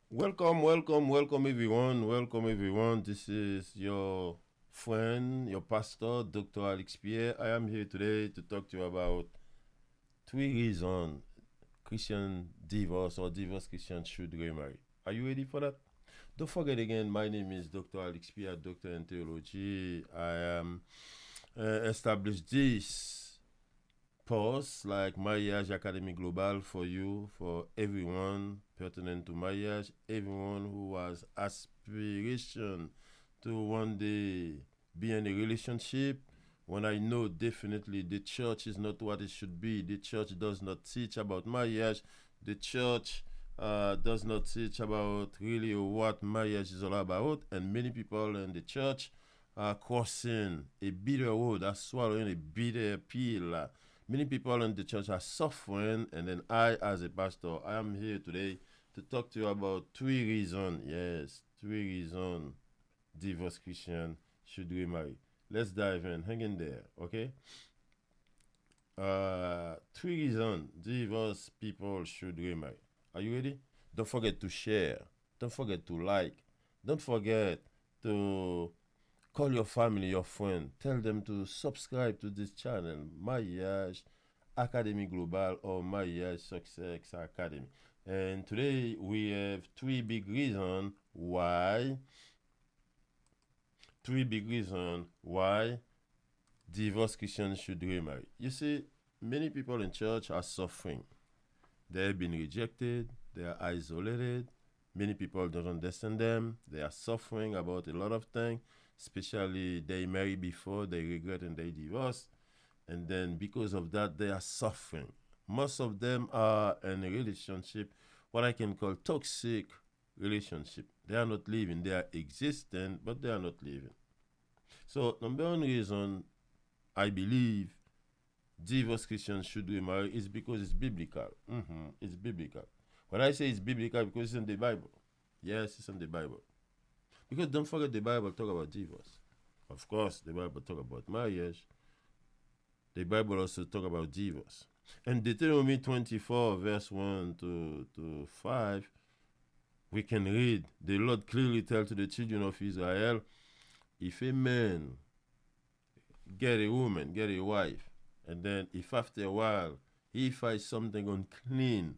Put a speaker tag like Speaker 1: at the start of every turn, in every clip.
Speaker 1: Welcome everyone. Welcome everyone. This is your friend, your pastor, Dr. Alex Pierre. I am here today to talk to you about three reasons Christian divorce or divorced Christians should remarry. Are you ready for that? Don't forget again, my name is Dr. Alex Pierre, Doctor in Theology. I am established this post like Marriage Academy Global for you, for everyone pertinent to marriage, everyone who has aspiration to one day be in a relationship. When I know definitely the church is not what it should be, the church does not teach about marriage, the church does not teach about really what marriage is all about, and many people in the church are crossing a bitter road, are swallowing a bitter pill. Many people in the church are suffering, and then I, as a pastor, I am here today to talk to you about three reasons. Yes, three reasons divorced Christian should remarry. Let's dive in. Hang in there, okay? Three reasons divorced people should remarry. Are you ready? Don't forget to share. Don't forget to like. Don't forget to call your family, your friend. Tell them to subscribe to this channel, Marriage Academy Global or Marriage Success Academy. And today we have three big reasons why divorced Christians should remarry. You see, many people in church are suffering. They have been rejected, they are isolated, many people don't understand them, they are suffering about a lot of things, especially they marry before, they regret and they divorce, and then because of that, they are suffering. Most of them are in a relationship, what I can call toxic relationship. They are not living, they are existing, but they are not living. So, number one reason I believe divorced Christians should remarry is because it's biblical. It's biblical. When I say it's biblical, because it's in the Bible. Yes, it's in the Bible. Because don't forget the Bible talk about divorce. Of course, the Bible talk about marriage. The Bible also talk about divorce. In Deuteronomy 24, verse 1 to 5, we can read, the Lord clearly tell to the children of Israel, if a man get a woman, get a wife, and then if after a while he finds something unclean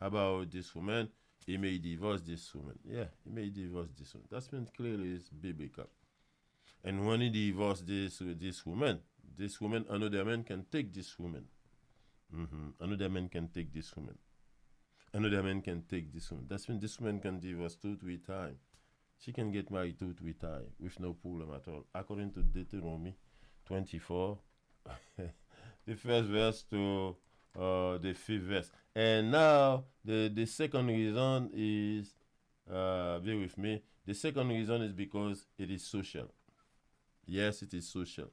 Speaker 1: about this woman, he may divorce this woman. Yeah, he may divorce this woman. That means clearly it's biblical. And when he divorces this woman, another man can take this woman. Another man can take this woman. Another man can take this woman. That's when this woman can divorce 2-3 times. She can get married 2-3 times with no problem at all. According to Deuteronomy 24, the first verse to the fifth verse. And now the second reason is, bear with me, the second reason is because it is social. Yes, it is social.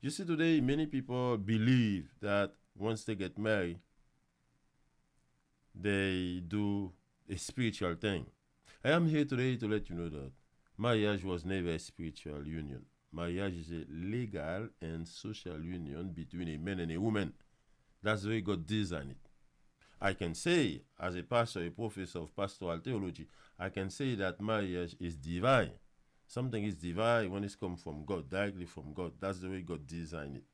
Speaker 1: You see, today many people believe that once they get married, they do a spiritual thing. I am here today to let you know that marriage was never a spiritual union. Marriage is a legal and social union between a man and a woman. That's the way God designed it. I can say, as a pastor, a professor of pastoral theology, I can say that marriage is divine. Something is divine when it's come from God, directly from God. That's the way God designed it.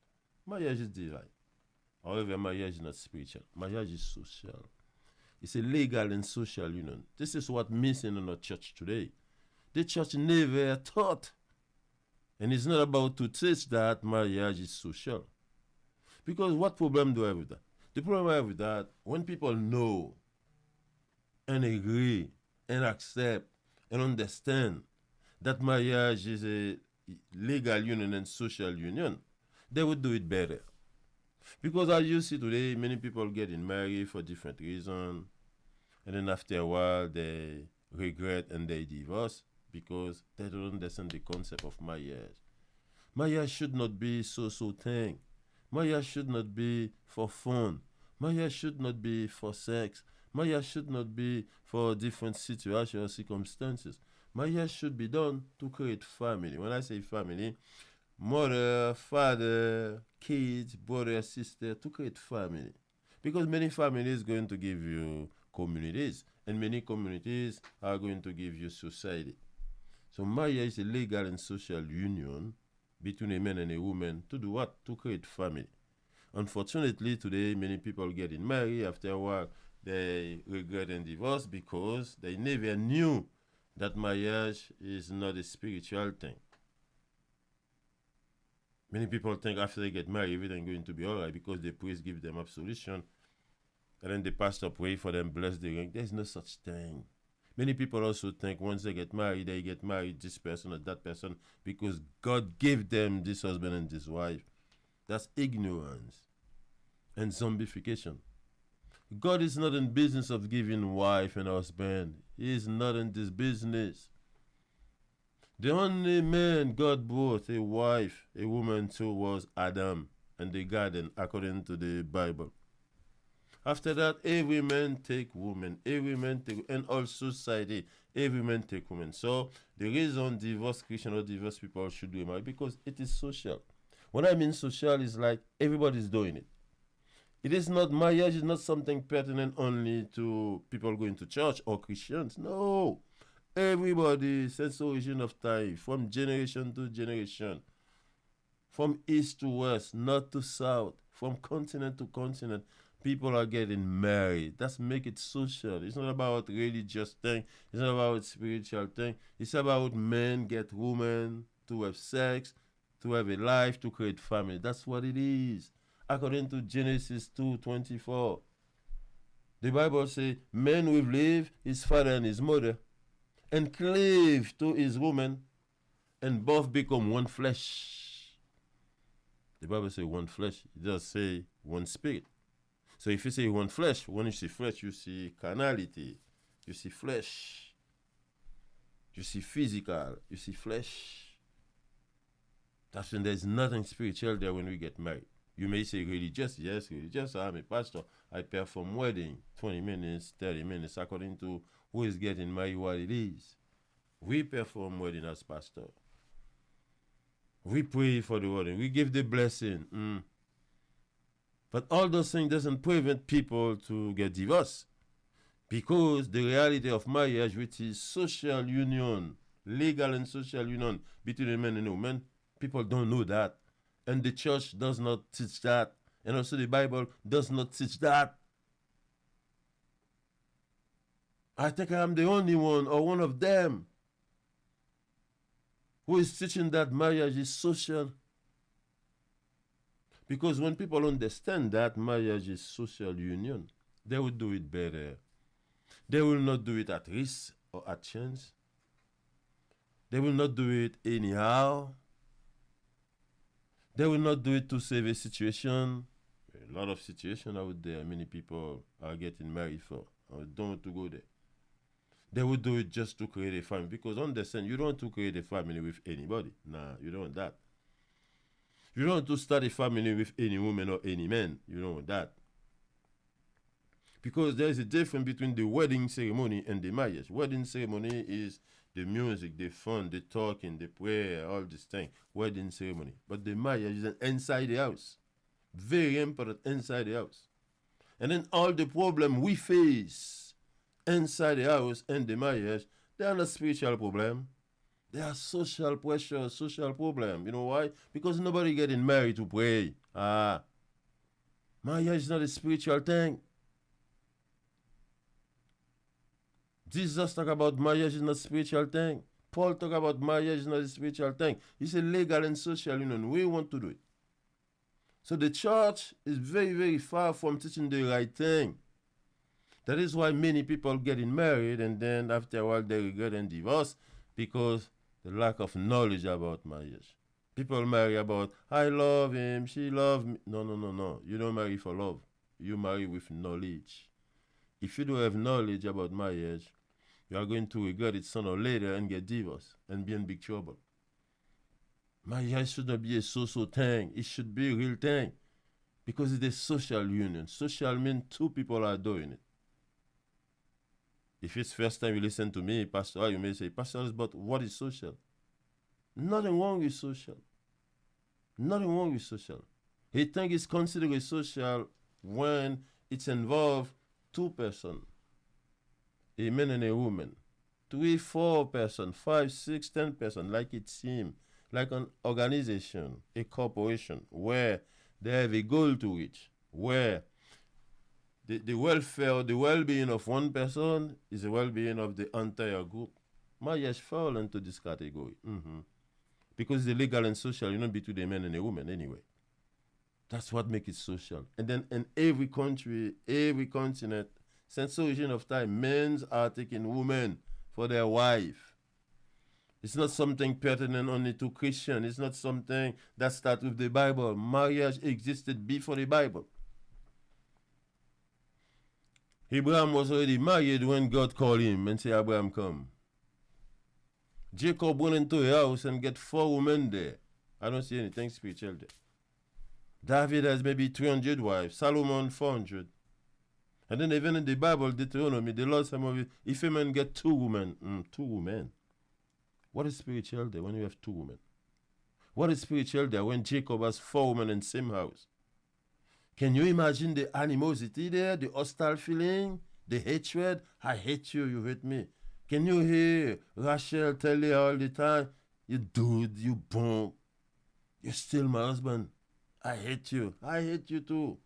Speaker 1: Marriage is divine. However, marriage is not spiritual. Marriage is social. It's a legal and social union. This is what's missing in our church today. The church never taught. And it's not about to teach that marriage is social. Because what problem do I have with that? The problem I have with that, when people know and agree and accept and understand that marriage is a legal union and social union, they would do it better. Because as you see today, many people getting married for different reasons, and then after a while they regret and they divorce because they don't understand the concept of marriage. Marriage should not be so thing. Marriage should not be for fun. Marriage should not be for sex. Marriage should not be for different situations or circumstances. Marriage should be done to create family. When I say family, mother, father, kids, brother, sister, to create family. Because many families going to give you communities, and many communities are going to give you society. So marriage is a legal and social union between a man and a woman to do what? To create family. Unfortunately, today many people getting married. After a while, they regret and divorce because they never knew that marriage is not a spiritual thing. Many people think after they get married, everything going to be all right because the priest give them absolution, and then the pastor pray for them, bless the ring. There's no such thing. Many people also think once they get married this person or that person because God gave them this husband and this wife. That's ignorance and zombification. God is not in business of giving wife and husband. He is not in this business. The only man God brought a wife, a woman to was Adam in the garden according to the Bible. After that, every man take woman, every man take, and all society, every man take woman. So the reason divorced Christian or divorced people should remarry because it is social. When I mean social, is like everybody's doing it. It is not, marriage is not something pertinent only to people going to church or Christians. No. Everybody, since the origin of time, from generation to generation, from east to west, north to south, from continent to continent, people are getting married. That's make it social. It's not about religious thing. It's not about spiritual thing. It's about men get women to have sex, to have a life, to create family. That's what it is. According to Genesis 2:24, the Bible says, man will leave his father and his mother and cleave to his woman, and both become one flesh. The Bible says one flesh. It does say one spirit. So if you say one flesh, when you see flesh, you see carnality. You see flesh. You see physical. You see flesh. That's when there's nothing spiritual there when we get married. You may say religious. Yes, religious. I'm a pastor. I perform wedding, 20 minutes, 30 minutes, according to who is getting married, what it is. We perform wedding as pastor. We pray for the wedding. We give the blessing. But all those things doesn't prevent people to get divorced. Because the reality of marriage, which is social union, legal and social union between a man and a woman, people don't know that. And the church does not teach that. And also the Bible does not teach that. I think I'm the only one or one of them who is teaching that marriage is social. Because when people understand that marriage is social union, they will do it better. They will not do it at risk or at chance. They will not do it anyhow. They will not do it to save a situation. A lot of situations out there, many people are getting married for. I don't want to go there. They will do it just to create a family. Because understand, you don't want to create a family with anybody. Nah, you don't want that. You don't want to start a family with any woman or any man. You don't want that. Because there is a difference between the wedding ceremony and the marriage. Wedding ceremony is the music, the fun, the talking, the prayer, all these things. Wedding ceremony. But the marriage is inside the house. Very important inside the house. And then all the problems we face inside the house and the marriage, they are not spiritual problem. They are social pressure, social problem. You know why? Because nobody getting married to pray. Marriage is not a spiritual thing. Jesus talk about marriage is not a spiritual thing. Paul talk about marriage is not a spiritual thing. It's a legal and social union. We want to do it. So the church is very, very far from teaching the right thing. That is why many people getting married and then after a while they regret and divorce because the lack of knowledge about marriage. People marry about, I love him, she loves me. No. You don't marry for love. You marry with knowledge. If you don't have knowledge about marriage, you are going to regret it sooner or later and get divorced and be in big trouble. Marriage should not be a so-so thing. It should be a real thing. Because it's a social union. Social means two people are doing it. If it's first time you listen to me, Pastor, you may say, Pastor, but what is social? Nothing wrong with social. Nothing wrong with social. A thing is considered social when it's involved two persons. a man and a woman, 3, 4 person, 5, 6, 10 person, like it seems, like an organization, a corporation, where they have a goal to reach, where the welfare, the well-being of one person is the well-being of the entire group. Marriage fall into this category. Because it's legal and social, between a man and a woman anyway. That's what makes it social. And then in every country, every continent, since origin of time, men are taking women for their wife. It's not something pertinent only to Christian. It's not something that starts with the Bible. Marriage existed before the Bible. Abraham was already married when God called him and said, Abraham, come. Jacob went into a house and get 4 women there. I don't see anything spiritual there. David has maybe 300 wives. Solomon, 400. And then even in the Bible, Deuteronomy, the Lord said, if a man get 2 women, 2 women. What is spiritual there when you have 2 women? What is spiritual there when Jacob has 4 women in the same house? Can you imagine the animosity there, the hostile feeling, the hatred? I hate you, you hate me. Can you hear Rachel tell you all the time, you dude, you bum, you're still my husband. I hate you. I hate you too.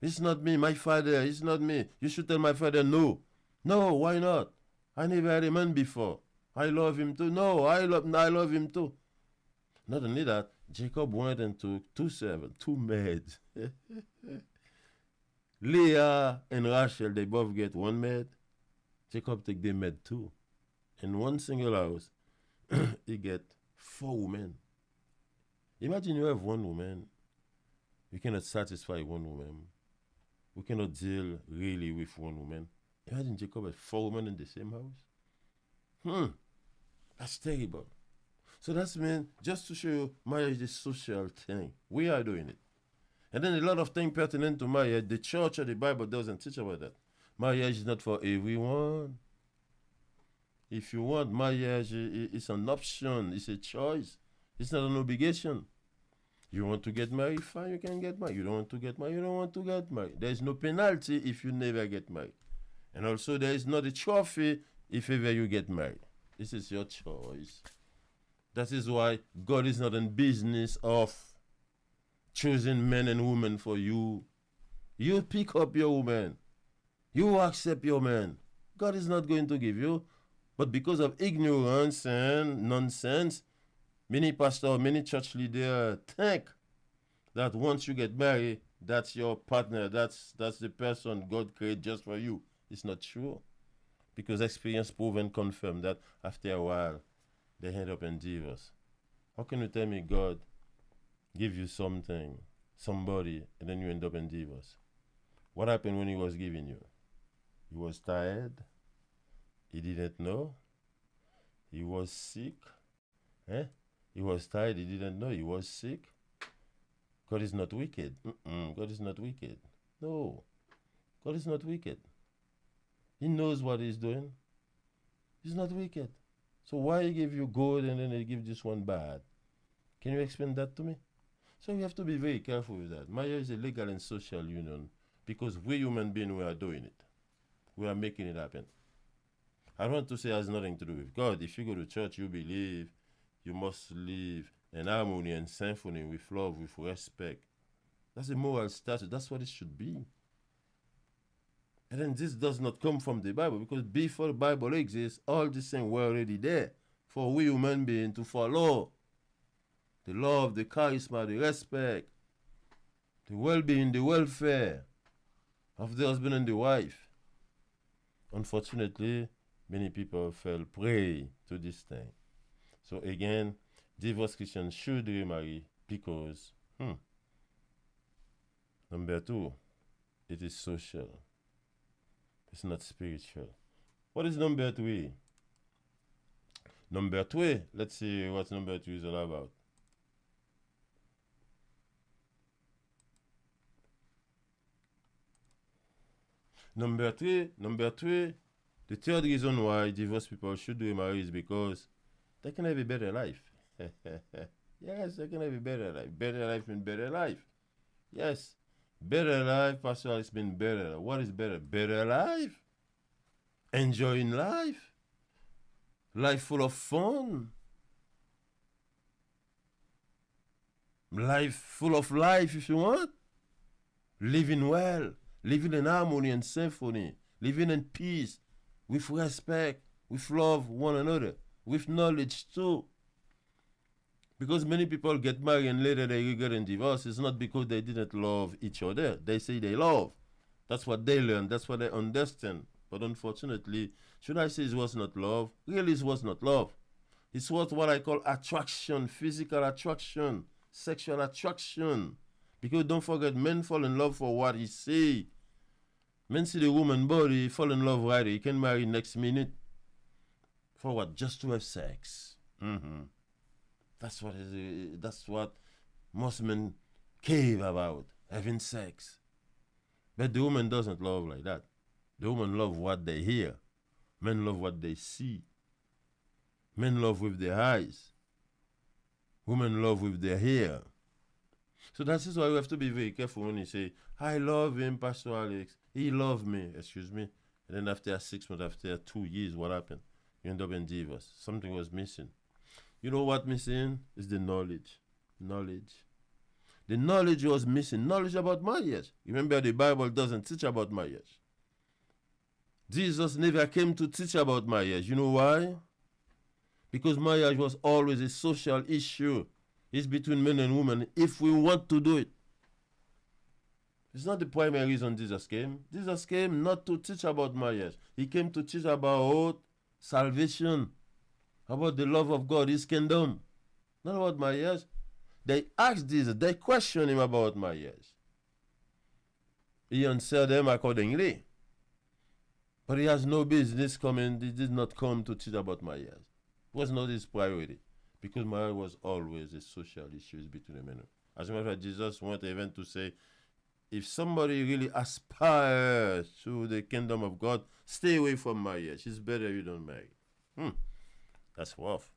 Speaker 1: It's not me, my father. It's not me. You should tell my father no. No, why not? I never had a man before. I love him too. No, I love him too. Not only that, Jacob went and took 2 servants, 2 maids. Leah and Rachel, they both get 1 maid. Jacob take the maid too. In one single house, he get 4 women. Imagine you have 1 woman. You cannot satisfy 1 woman. We cannot deal really with 1 woman. Imagine Jacob has 4 women in the same house. That's terrible. So that's mean, just to show you, marriage is a social thing. We are doing it. And then a lot of things pertinent to marriage, the church or the Bible doesn't teach about that. Marriage is not for everyone. If you want marriage, it's an option. It's a choice. It's not an obligation. You want to get married, fine, you can get married. You don't want to get married, you don't want to get married. There is no penalty if you never get married. And also there is not a trophy if ever you get married. This is your choice. That is why God is not in business of choosing men and women for you. You pick up your woman. You accept your man. God is not going to give you. But because of ignorance and nonsense, many pastors, many church leaders think that once you get married, that's your partner, that's the person God created just for you. It's not true. Because experience proven and confirmed that after a while, they end up in divorce. How can you tell me God give you something, somebody, and then you end up in divorce? What happened when he was giving you? He was tired. He didn't know. He was sick. He was tired. He didn't know. He was sick. God is not wicked. God is not wicked. No. God is not wicked. He knows what he's doing. He's not wicked. So why he give you good and then he give this one bad? Can you explain that to me? So we have to be very careful with that. Marriage is a legal and social union because we human beings, we are doing it. We are making it happen. I don't want to say it has nothing to do with God. If you go to church, you believe you must live in harmony and symphony with love, with respect. That's a moral status. That's what it should be. And then this does not come from the Bible because before the Bible exists, all these things were already there for we human beings to follow. The love, the charisma, the respect, the well-being, the welfare of the husband and the wife. Unfortunately, many people fell prey to this thing. So again, divorced Christians should remarry because, number 2, it is social. It's not spiritual. What is number 3? Number 3, let's see what number 3 is all about. Number three, the third reason why divorced people should remarry is because they can have a better life. Yes, they can have a better life. Better life means better life. Yes, better life, Pastor, it's been better. What is better? Better life. enjoying life, life full of fun, life full of life if you want, living well, living in harmony and symphony, living in peace, with respect, with love one another, with knowledge too. Because many people get married and later they regret and divorce. It's not because they didn't love each other. They say they love. That's what they learn. That's what they understand. But unfortunately, should I say it was not love? Really, it was not love. It was what I call attraction, physical attraction, sexual attraction. Because don't forget, men fall in love for what he say. Men see the woman body, fall in love right. He can marry next minute. For what? Just to have sex. Mm-hmm. That's what most men cave about, having sex. But the woman doesn't love like that. The woman love what they hear. Men love what they see. Men love with their eyes. Women love with their hair. So that is why we have to be very careful when you say, I love him, Pastor Alex. He loved me, excuse me. And then after 6 months, after 2 years, what happened? You end up in divorce. Something was missing. You know what missing? Is the knowledge. Knowledge. The knowledge was missing. Knowledge about marriage. Remember, the Bible doesn't teach about marriage. Jesus never came to teach about marriage. You know why? Because marriage was always a social issue. It's between men and women if we want to do it. It's not the primary reason Jesus came. Jesus came not to teach about marriage. He came to teach about salvation, about the love of God, his kingdom. Not about marriage. They asked Jesus, they questioned him about marriage. He answered them accordingly. But he has no business coming. He did not come to teach about marriage. It was not his priority. Because marriage was always a social issue between the men. As a matter of fact, Jesus went even to say, if somebody really aspires to the kingdom of God, stay away from marriage. It's better you don't marry. That's rough.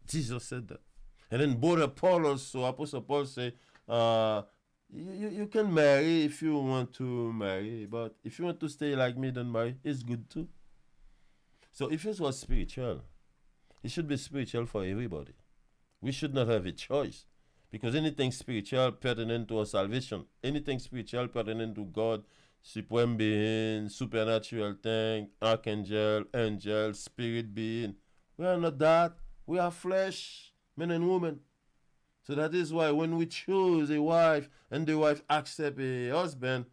Speaker 1: Jesus said that. And then both Apostle Paul say, you can marry if you want to marry, but if you want to stay like me, don't marry. It's good too. So if it was spiritual, it should be spiritual for everybody. We should not have a choice. Because anything spiritual pertinent to our salvation, anything spiritual pertinent to God, supreme being, supernatural thing, archangel, angel, spirit being, we are not that. We are flesh, men and women. So that is why when we choose a wife and the wife accepts a husband,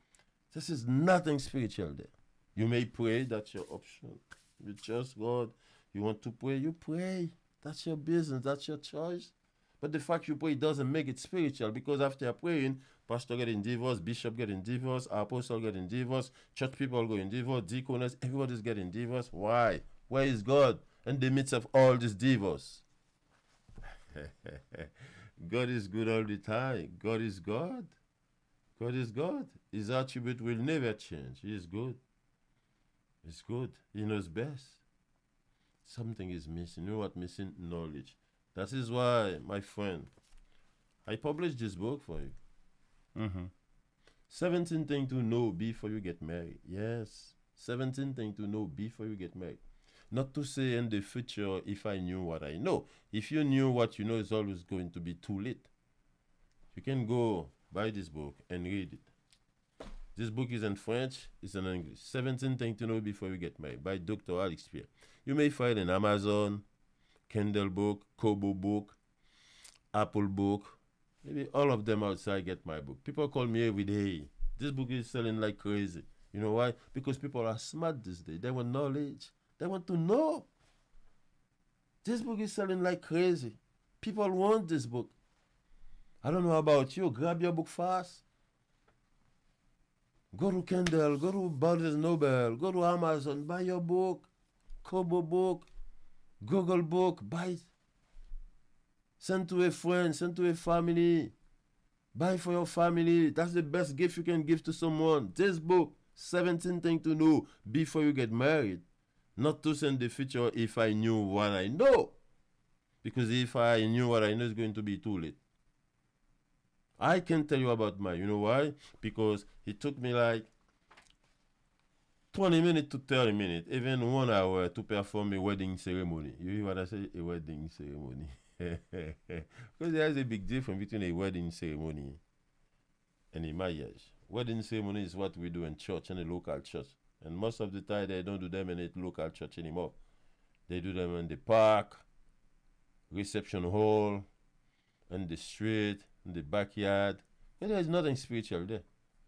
Speaker 1: this is nothing spiritual there. You may pray, that's your option. You trust God. You want to pray, you pray. That's your business, that's your choice. But the fact you pray doesn't make it spiritual, because after praying, pastor getting divorced, bishop getting divorced, apostle getting divorced, church people going divorced, deaconess, everybody's getting divorced. Why? Where is God in the midst of all this divorce? God is good all the time. God is God. God is God. His attribute will never change. He is good. He's good. He knows best. Something is missing. You know what missing? Knowledge. That is why, my friend, I published this book for you. 17 things to know before you get married. Yes. 17 things to know before you get married. Not to say in the future, if I knew what I know. If you knew what you know, it's always going to be too late. You can go buy this book and read it. This book is in French, it's in English. 17 things to know before you get married by Dr. Alex Pierre. You may find it in Amazon, Kindle book, Kobo book, Apple book. Maybe all of them outside get my book. People call me every day. This book is selling like crazy. You know why? Because people are smart these days. They want knowledge. They want to know. This book is selling like crazy. People want this book. I don't know about you. Grab your book fast. Go to Kindle, go to Barnes Noble, go to Amazon, buy your book, Kobo book, Google book, buy it. Send to a friend, send to a family. Buy for your family. That's the best gift you can give to someone. This book, 17 things to know before you get married. Not to send the future if I knew what I know. Because if I knew what I know, it's going to be too late. I can tell you about mine. You know why? Because it took me like 20 minutes to 30 minutes, even 1 hour to perform a wedding ceremony. You hear what I say? A wedding ceremony. Because there is a big difference between a wedding ceremony and a marriage. Wedding ceremony is what we do in church, in a local church. And most of the time, they don't do them in a local church anymore. They do them in the park, reception hall, in the street, in the backyard. And there is nothing spiritual there.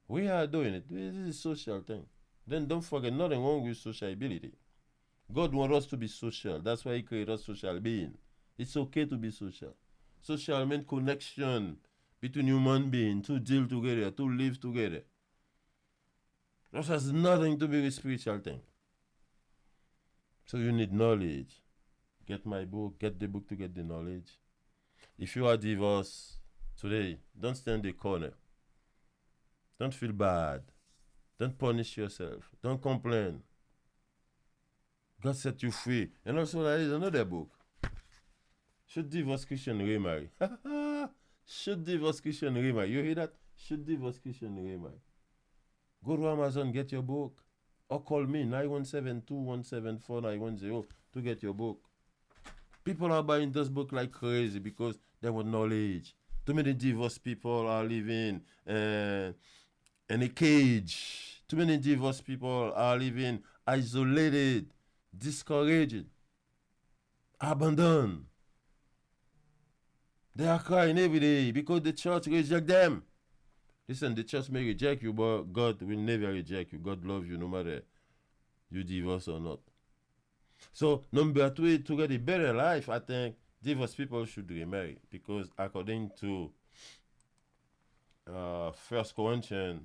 Speaker 1: We are doing it. This is a social thing. Then don't forget, nothing wrong with sociability. God wants us to be social. That's why He created us social beings. It's okay to be social. Social means connection between human beings to deal together, to live together. That has nothing to do with spiritual thing. So you need knowledge. Get my book, get the book to get the knowledge. If you are divorced today, don't stand in the corner. Don't feel bad. Don't punish yourself. Don't complain. God set you free. And also there is another book. Should divorce Christian remarry? Should divorce Christian remarry? You hear that? Should divorce Christian remarry? Go to Amazon, get your book. Or call me, 917-217-4910 to get your book. People are buying this book like crazy because they want knowledge. Too many divorced people are living in a cage. Too many divorced people are living isolated, discouraged, abandoned. They are crying every day because the church rejects them. Listen, the church may reject you, but God will never reject you. God loves you no matter you divorce or not. So, number 2, to get a better life, I think divorced people should remarry. Because according to 1 Corinthians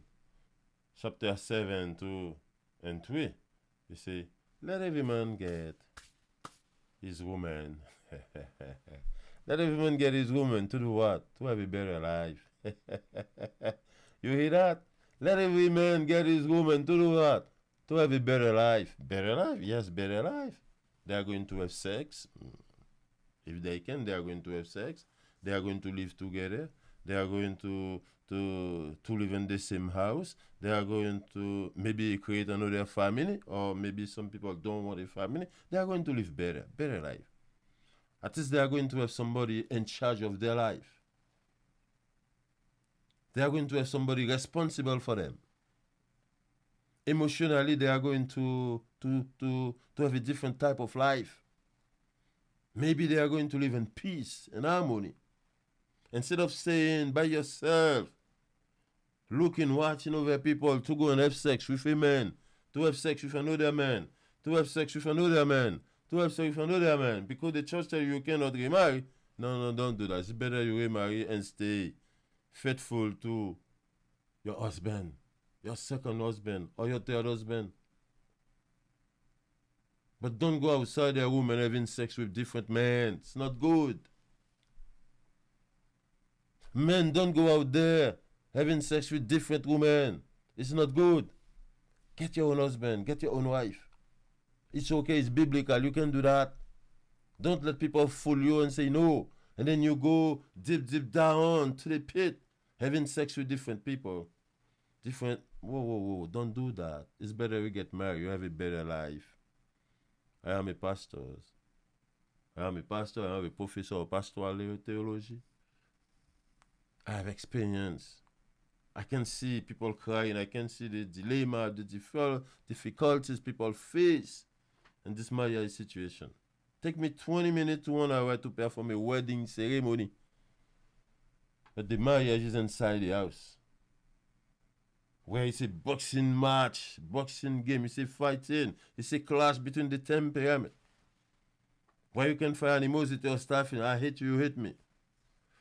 Speaker 1: chapter 7, 2 and 3, you see, let every man get his woman. Let every man get his woman to do what? To have a better life. You hear that? Let every man get his woman to do what? To have a better life. Better life? Yes, better life. They are going to have sex. If they can, they are going to have sex. They are going to live together. They are going to live in the same house. They are going to maybe create another family, or maybe some people don't want a family. They are going to live better life. At least they are going to have somebody in charge of their life. They are going to have somebody responsible for them. Emotionally, they are going to have a different type of life. Maybe they are going to live in peace and harmony. Instead of staying by yourself, watching over people to go and have sex with a man, to have sex with another man, to have sex with another man, to have sex with another man, because the church tells you cannot remarry. No, don't do that. It's better you remarry and stay faithful to your husband, your second husband, or your third husband. But don't go outside their room and having sex with different men. It's not good. Men, don't go out there having sex with different women. It's not good. Get your own husband. Get your own wife. It's okay. It's biblical. You can do that. Don't let people fool you and say no. And then you go deep down to the pit having sex with different people. Whoa. Don't do that. It's better you get married. You have a better life. I am a pastor. I am a professor of pastoral theology. I have experience. I can see people crying. I can see the dilemma, the difficulties people face in this marriage situation. Take me 20 minutes to 1 hour to perform a wedding ceremony. But the marriage is inside the house. Where it's a boxing match, boxing game, it's a fighting, it's a clash between the temperament. Where you can find animosity or stuff, I hate you, you hate me.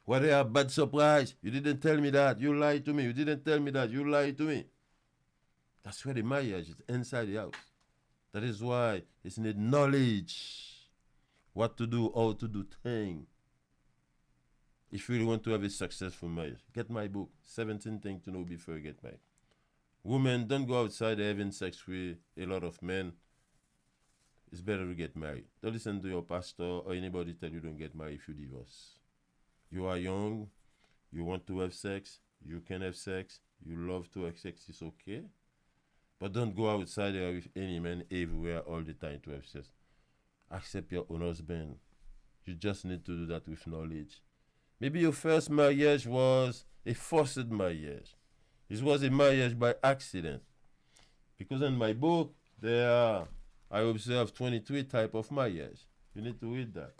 Speaker 1: Where they are bad surprise, you didn't tell me that, you lied to me, you didn't tell me that, you lied to me. That's where the marriage is, inside the house. That is why it's need knowledge, what to do, how to do things. If you really want to have a successful marriage, get my book, 17 Things to Know Before You Get Married. Women, don't go outside having sex with a lot of men. It's better to get married. Don't listen to your pastor or anybody tell you don't get married if you divorce. You are young, you want to have sex, you can have sex, you love to have sex, it's okay. But don't go outside there with any man everywhere all the time to have sex. Accept your own husband. You just need to do that with knowledge. Maybe your first marriage was a forced marriage. It was a marriage by accident. Because in my book, I observe 23 type of marriage. You need to read that.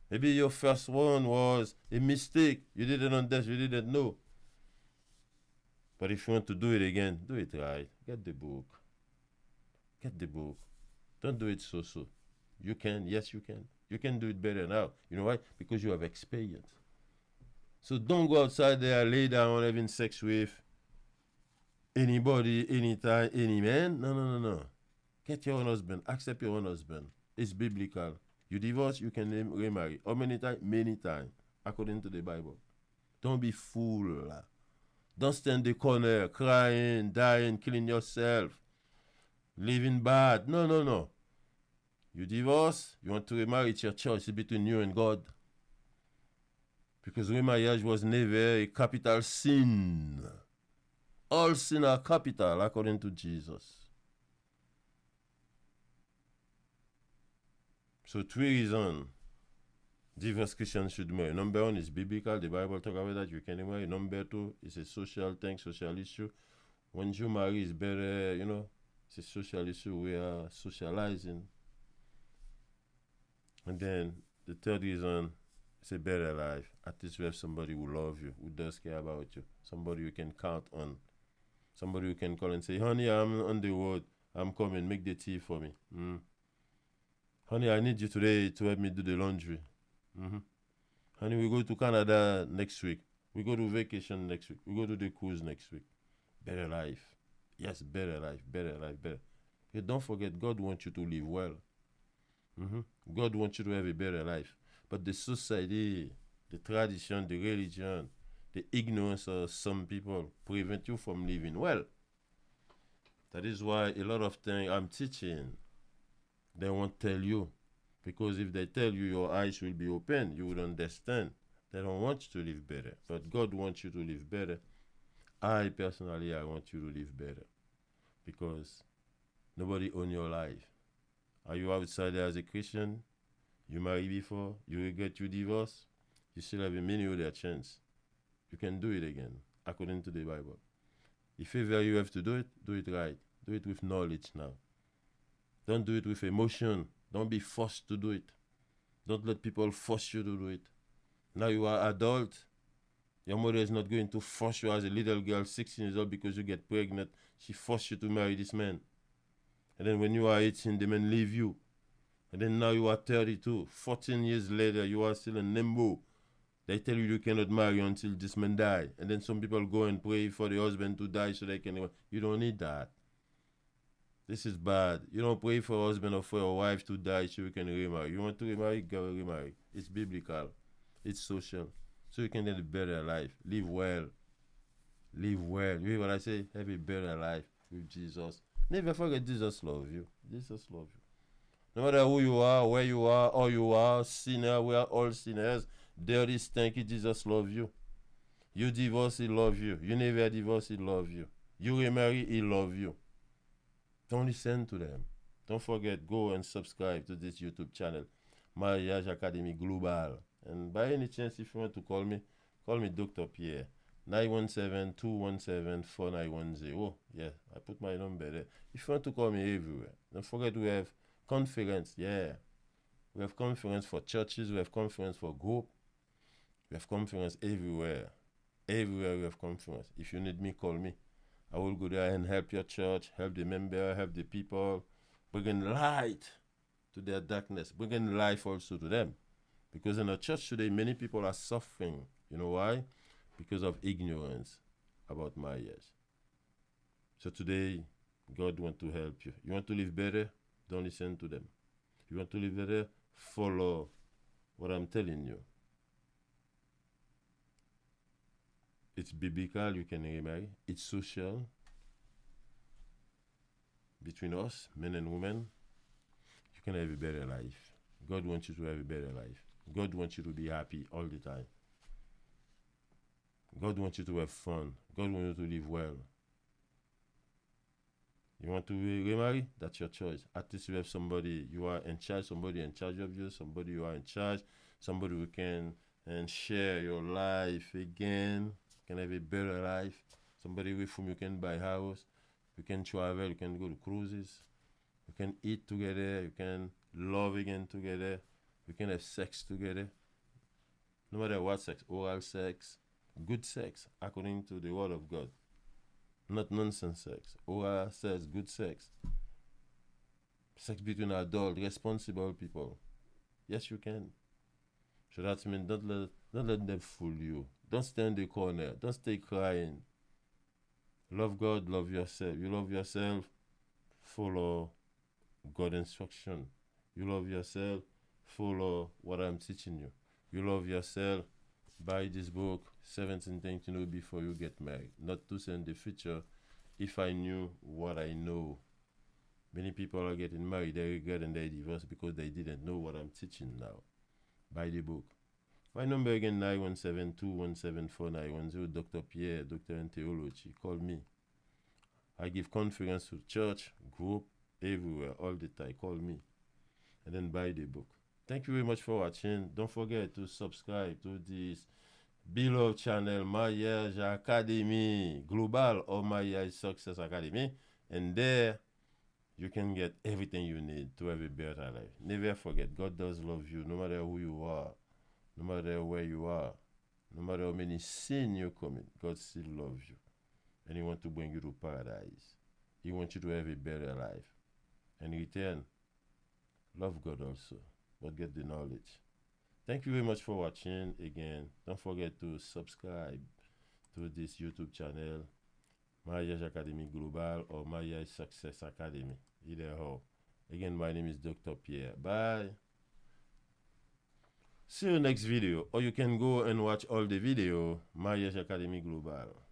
Speaker 1: Maybe your first one was a mistake. You didn't understand, you didn't know. But if you want to do it again, do it right. Get the book. Get the book. Don't do it so. You can, yes, you can. You can do it better now. You know why? Because you have experience. So don't go outside there, lay down, having sex with anybody, anytime, any man. No. Get your own husband. Accept your own husband. It's biblical. You divorce, you can remarry. How many times? Many times, according to the Bible. Don't be fool. Don't stand in the corner, crying, dying, killing yourself, living bad. No. You divorce, you want to remarry, it's your choice. It's between you and God. Because remarriage was never a capital sin. All sin are capital, according to Jesus. So 3 reasons divorce Christians should marry. Number 1 is biblical. The Bible talk about that. You can marry. Number 2 is a social thing, social issue. When you marry, it's better, it's a social issue. We are socializing. And then the 3rd reason is a better life. At least you have somebody who loves you, who does care about you, somebody you can count on, somebody you can call and say, honey, I'm on the road. I'm coming. Make the tea for me. Honey, I need you today to help me do the laundry. Honey, we go to Canada next week. We go to vacation next week. We go to the cruise next week. Better life. Yes, better life. But don't forget, God wants you to live well. God wants you to have a better life. But the society, the tradition, the religion, the ignorance of some people prevent you from living well. That is why a lot of things I'm teaching, they won't tell you. Because if they tell you, your eyes will be open, you would understand. They don't want you to live better. But God wants you to live better. I personally want you to live better. Because nobody owns your life. Are you outside there as a Christian? You married before? You regret your divorce? You still have a many other chance. You can do it again, according to the Bible. If ever you have to do it right. Do it with knowledge now. Don't do it with emotion. Don't be forced to do it. Don't let people force you to do it. Now you are adult. Your mother is not going to force you as a little girl, 16 years old, because you get pregnant. She forced you to marry this man. And then when you are 18, the man leave you. And then now you are 32. 14 years later, you are still in limbo. They tell you cannot marry until this man die. And then some people go and pray for the husband to die so they can... You don't need that. This is bad. You don't pray for a husband or for your wife to die so you can remarry. You want to remarry, go remarry. It's biblical. It's social. So you can live a better life. Live well. Live well. You hear what I say? Have a better life with Jesus. Never forget Jesus loves you. Jesus loves you. No matter who you are, where you are, or you are, sinner, we are all sinners. Dirty, stinky, Jesus loves you. You divorce, he loves you. You never divorce, he loves you. You remarry, he loves you. Don't listen to them. Don't forget, go and subscribe to this YouTube channel, Mariage Academy Global. And by any chance, if you want to call me Dr. Pierre. 917-217-4910. Yeah, I put my number there. If you want to call me everywhere, don't forget we have conference. Yeah, we have conference for churches. We have conference for group. We have conference everywhere. Everywhere we have conference. If you need me, call me. I will go there and help your church, help the member, help the people, bringing light to their darkness, bringing life also to them. Because in the church today, many people are suffering. You know why? Because of ignorance about marriage. So today, God wants to help you. You want to live better? Don't listen to them. You want to live better? Follow what I'm telling you. It's biblical, you can remarry. It's social. Between us, men and women, you can have a better life. God wants you to have a better life. God wants you to be happy all the time. God wants you to have fun. God wants you to live well. You want to remarry? That's your choice. At least you have somebody you are in charge, somebody in charge of you, somebody you are in charge, somebody who can and share your life again, can have a better life, somebody with whom you can buy house, you can travel, you can go to cruises, you can eat together, you can love again together, you can have sex together. No matter what sex, oral sex, good sex, according to the word of God. Not nonsense sex. Oral sex, good sex. Sex between adult, responsible people. Yes, you can. So that means don't let them fool you. Don't stand in the corner. Don't stay crying. Love God, love yourself. You love yourself, follow God's instruction. You love yourself, follow what I'm teaching you. You love yourself, buy this book, 17 Things to Know Before You Get Married. Not to say in the future, if I knew what I know. Many people are getting married, they regret and they divorce because they didn't know what I'm teaching now. Buy the book. My number again, 917-217-4910, Dr. Pierre, Doctor in Theology. Call me. I give conference to church, group, everywhere, all the time. Call me. And then buy the book. Thank you very much for watching. Don't forget to subscribe to this beloved channel, Marriage Academy Global or Marriage Success Academy. And there, you can get everything you need to have a better life. Never forget, God does love you, no matter who you are, no matter where you are, no matter how many sins you commit, God still loves you. And He wants to bring you to paradise. He wants you to have a better life. And in return, love God also, but get the knowledge. Thank you very much for watching. Again, don't forget to subscribe to this YouTube channel, Marriage Academy Global or Marriage Success Academy. Either how. Again, my name is Dr. Pierre. Bye. See you next video. Or you can go and watch all the video, Marriage Academy Global.